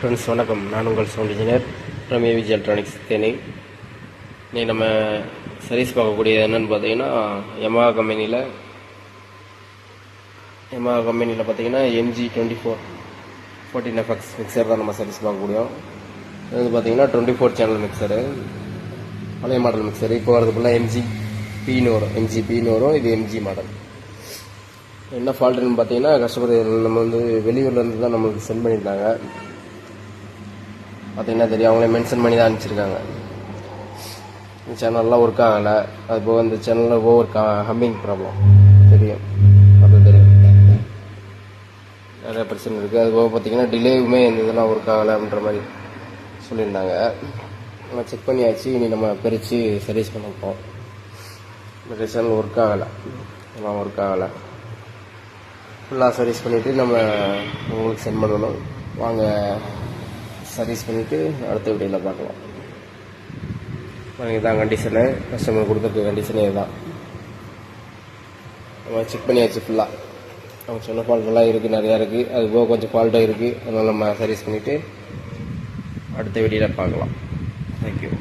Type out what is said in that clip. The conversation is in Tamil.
ஃப்ரெண்ட்ஸ் வணக்கம். நான் உங்கள் sound engineer from AVG electronics Theni. இன்றைக்கி நம்ம சர்வீஸ் பார்க்கக்கூடியது என்னென்னு பார்த்தீங்கன்னா யமஹா கம்பெனியில் பார்த்தீங்கன்னா MG 14FX மிக்சர் தான் நம்ம சர்வீஸ் பார்க்கக்கூடியோம். இது வந்து பார்த்தீங்கன்னா 24 சேனல் மிக்சரு, பழைய மாடல் மிக்சரு. இப்போ வரதுக்குள்ள MGPன்னு வரும். இது MG மாடல். என்ன ஃபால்ட்டுன்னு பார்த்தீங்கன்னா கஸ்டமர் நம்ம வந்து வெளியூர்லேருந்து தான் நம்மளுக்கு சென்ட் பண்ணியிருந்தாங்க. பார்த்தீங்கன்னா தெரியும், அவங்களே மென்ஷன் பண்ணி தான் அனுப்பிச்சிருக்காங்க. இந்த சேனல்லாம் ஒர்க் ஆகலை. அதுபோக இந்த சேனலில் ஓவர் ஹம்மிங் ப்ராப்ளம் தெரியும், அது தெரியும், நிறைய பிரச்சனை இருக்குது. அதுபோக பார்த்தீங்கன்னா டிலேவுமே இந்த இதெல்லாம் ஒர்க் ஆகலை அப்படின்ற மாதிரி சொல்லியிருந்தாங்க. நம்ம செக் பண்ணியாச்சு. இனி நம்ம பிரித்து சர்வீஸ் பண்ணிப்போம். இந்த சேனல் ஒர்க் ஆகலை, எல்லாம் ஒர்க் ஆகலை. ஃபுல்லாக சர்வீஸ் பண்ணிவிட்டு நம்ம உங்களுக்கு சென்ட் பண்ணணும். வாங்க சர்வீஸ் பண்ணிவிட்டு அடுத்த வீடியோவில் பார்க்கலாம். இதுதான் கண்டிஷனு, கஸ்டமர் கொடுத்துருக்க கண்டிஷனே இதுதான். நம்ம செக் பண்ணியாச்சு ஃபுல்லாக. அவங்க சொன்ன ஃபால்ட்டெல்லாம் இருக்குது, நிறையா இருக்குது. அது போக கொஞ்சம் ஃபால்ட்டாக இருக்குது. அதனால் நம்ம சர்வீஸ் பண்ணிவிட்டு அடுத்த வீடியோவில் பார்க்கலாம். தேங்க்யூ.